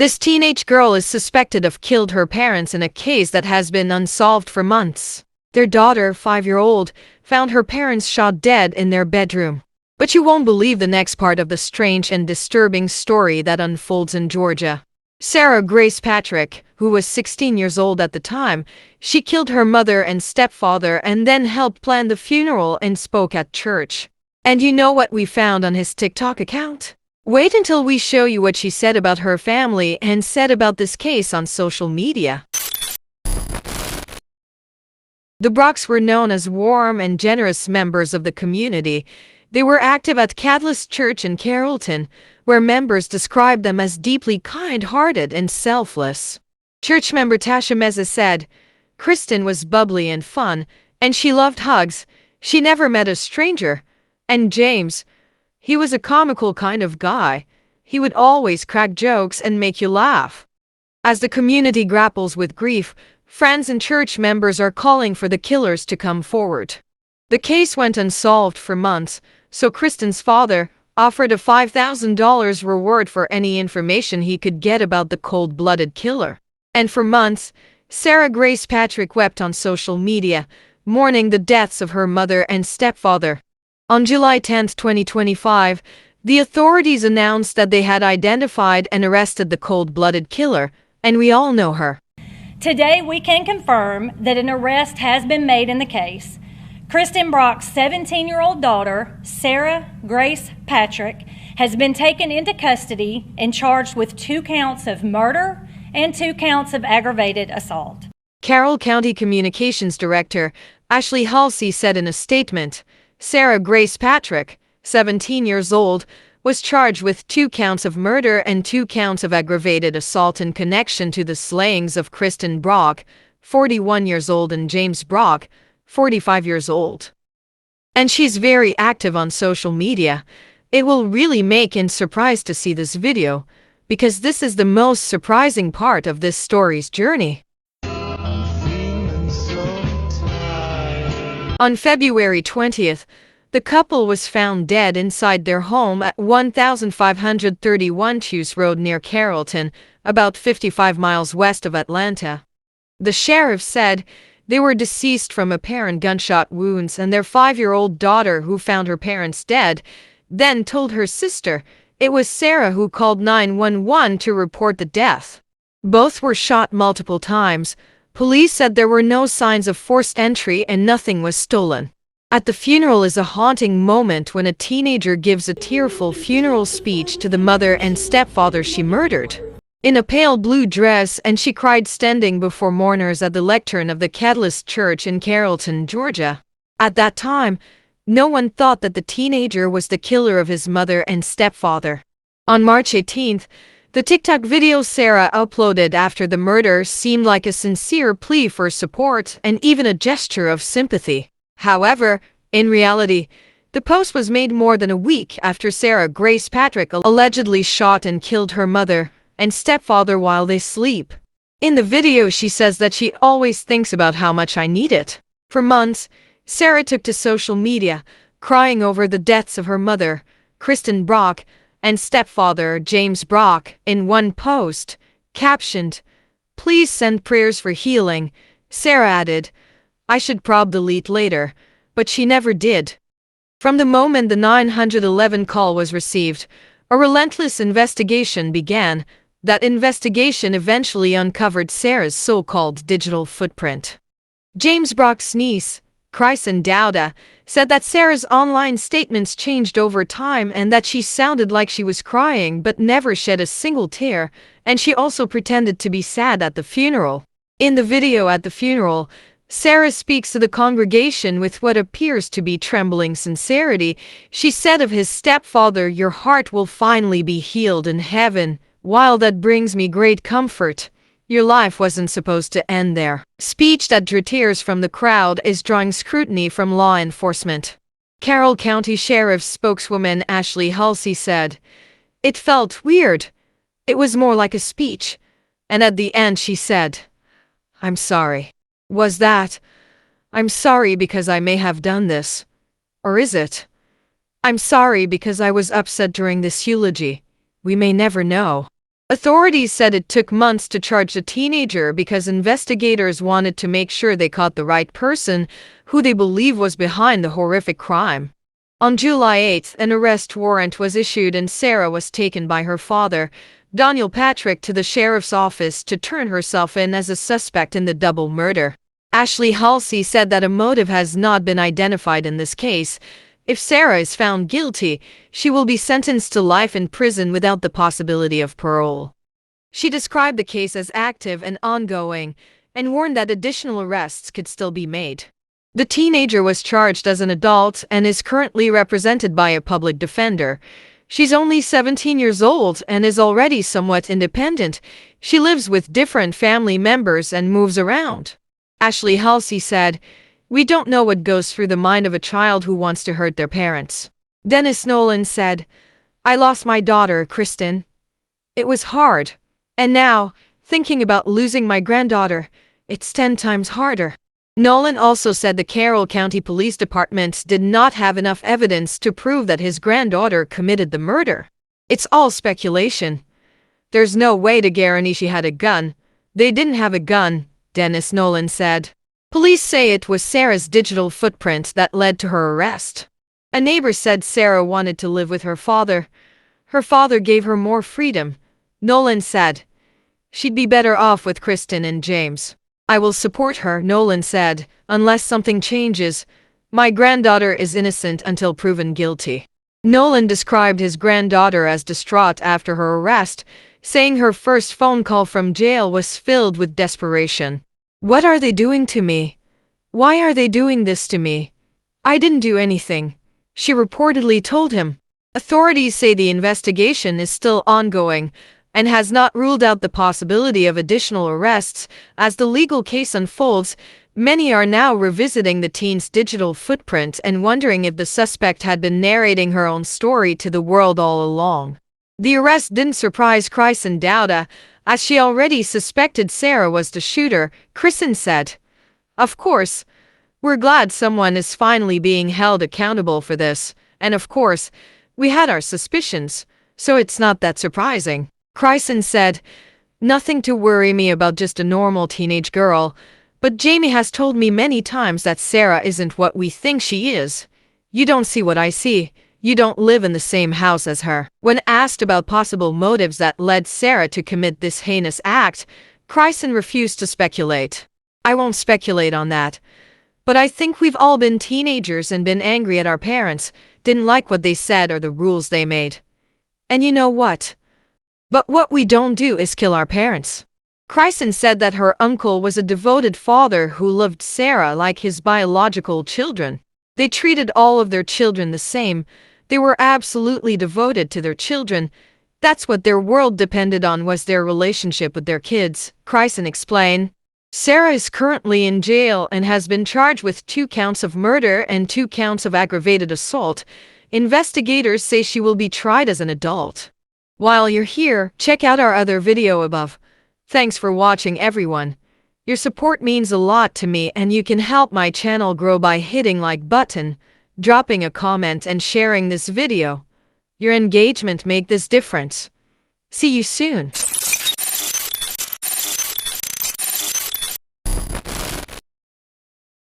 This teenage girl is suspected of killed her parents in a case that has been unsolved for months. Their daughter, 5-year-old, found her parents shot dead in their bedroom. But you won't believe the next part of the strange and disturbing story that unfolds in Georgia. Sarah Grace Patrick, who was 16 years old at the time, she killed her mother and stepfather and then helped plan the funeral and spoke at church. And you know what we found on his TikTok account? Wait until we show you what she said about her family and said about this case on social media. The Brocks were known as warm and generous members of the community. They were active at Catalyst Church in Carrollton, where members described them as deeply kind-hearted and selfless. Church member Tasha Meza said, "Kristen was bubbly and fun, and she loved hugs. She never met a stranger. And James, he was a comical kind of guy. He would always crack jokes and make you laugh." As the community grapples with grief, friends and church members are calling for the killers to come forward. The case went unsolved for months, so Kristen's father offered a $5,000 reward for any information he could get about the cold-blooded killer. And for months, Sarah Grace Patrick wept on social media, mourning the deaths of her mother and stepfather. On July 10, 2025, the authorities announced that they had identified and arrested the cold-blooded killer, and we all know her. Today, we can confirm that an arrest has been made in the case. Kristen Brock's 17-year-old daughter, Sarah Grace Patrick, has been taken into custody and charged with 2 counts of murder and 2 counts of aggravated assault. Carroll County Communications Director Ashley Halsey said in a statement, Sarah Grace Patrick, 17 years old, was charged with 2 counts of murder and 2 counts of aggravated assault in connection to the slayings of Kristen Brock, 41 years old, and James Brock, 45 years old. And she's very active on social media. It will really make you surprised to see this video, because this is the most surprising part of this story's journey. On February 20th, the couple was found dead inside their home at 1531 Chuse Road near Carrollton, about 55 miles west of Atlanta. The sheriff said they were deceased from apparent gunshot wounds, and their 5-year-old daughter, who found her parents dead, then told her sister it was Sarah who called 911 to report the death. Both were shot multiple times. Police said there were no signs of forced entry and nothing was stolen. At the funeral is a haunting moment when a teenager gives a tearful funeral speech to the mother and stepfather she murdered. In a pale blue dress, and she cried standing before mourners at the lectern of the Catalyst Church in Carrollton, Georgia. At that time, no one thought that the teenager was the killer of his mother and stepfather. On March 18th, the TikTok video Sarah uploaded after the murder seemed like a sincere plea for support and even a gesture of sympathy. However, in reality, the post was made more than a week after Sarah Grace Patrick allegedly shot and killed her mother and stepfather while they sleep. In the video, she says that she always thinks about how much I need it. For months, Sarah took to social media, crying over the deaths of her mother, Kristen Brock, and stepfather, James Brock. In one post, captioned, "Please send prayers for healing," Sarah added, "I should prob delete later," but she never did. From the moment the 911 call was received, a relentless investigation began. That investigation eventually uncovered Sarah's so-called digital footprint. James Brock's niece, Kristen Dowda, said that Sarah's online statements changed over time and that she sounded like she was crying but never shed a single tear, and she also pretended to be sad at the funeral. In the video at the funeral, Sarah speaks to the congregation with what appears to be trembling sincerity. She said of his stepfather, "Your heart will finally be healed in heaven. While that brings me great comfort, your life wasn't supposed to end there." Speech that drew tears from the crowd is drawing scrutiny from law enforcement. Carroll County Sheriff's spokeswoman Ashley Halsey said, "It felt weird. It was more like a speech. And at the end she said, 'I'm sorry.' Was that, 'I'm sorry because I may have done this'? Or is it, 'I'm sorry because I was upset during this eulogy'? We may never know." Authorities said it took months to charge the teenager because investigators wanted to make sure they caught the right person who they believe was behind the horrific crime. On July 8th, an arrest warrant was issued and Sarah was taken by her father, Daniel Patrick, to the sheriff's office to turn herself in as a suspect in the double murder. Ashley Halsey said that a motive has not been identified in this case. If Sarah is found guilty, she will be sentenced to life in prison without the possibility of parole. She described the case as active and ongoing, and warned that additional arrests could still be made. The teenager was charged as an adult and is currently represented by a public defender. She's only 17 years old and is already somewhat independent. She lives with different family members and moves around. Ashley Halsey said, "We don't know what goes through the mind of a child who wants to hurt their parents." Dennis Nolan said, "I lost my daughter, Kristen. It was hard. And now, thinking about losing my granddaughter, it's 10 times harder." Nolan also said the Carroll County Police Department did not have enough evidence to prove that his granddaughter committed the murder. "It's all speculation. There's no way to guarantee she had a gun. They didn't have a gun," Dennis Nolan said. Police say it was Sarah's digital footprint that led to her arrest. A neighbor said Sarah wanted to live with her father. Her father gave her more freedom. Nolan said, "She'd be better off with Kristen and James." "I will support her," Nolan said, "unless something changes. My granddaughter is innocent until proven guilty." Nolan described his granddaughter as distraught after her arrest, saying her first phone call from jail was filled with desperation. "What are they doing to me? Why are they doing this to me? I didn't do anything," she reportedly told him. Authorities say the investigation is still ongoing and has not ruled out the possibility of additional arrests. As the legal case unfolds, many are now revisiting the teen's digital footprint and wondering if the suspect had been narrating her own story to the world all along. The arrest didn't surprise Kristen Dowda, as she already suspected Sarah was the shooter. Kristen said, "Of course, we're glad someone is finally being held accountable for this, and of course, we had our suspicions, so it's not that surprising." Kristen said, "Nothing to worry me about, just a normal teenage girl, but Jamie has told me many times that Sarah isn't what we think she is. You don't see what I see. You don't live in the same house as her." When asked about possible motives that led Sarah to commit this heinous act, Kristen refused to speculate. "I won't speculate on that. But I think we've all been teenagers and been angry at our parents, didn't like what they said or the rules they made. And you know what? But what we don't do is kill our parents." Kristen said that her uncle was a devoted father who loved Sarah like his biological children. They treated all of their children the same. They were absolutely devoted to their children. That's what their world depended on, was their relationship with their kids, Kristen explained. Sarah is currently in jail and has been charged with 2 counts of murder and 2 counts of aggravated assault. Investigators say she will be tried as an adult. While you're here, check out our other video above. Thanks for watching, everyone. Your support means a lot to me, and you can help my channel grow by hitting like button, dropping a comment and sharing this video. Your engagement make this difference. See you soon.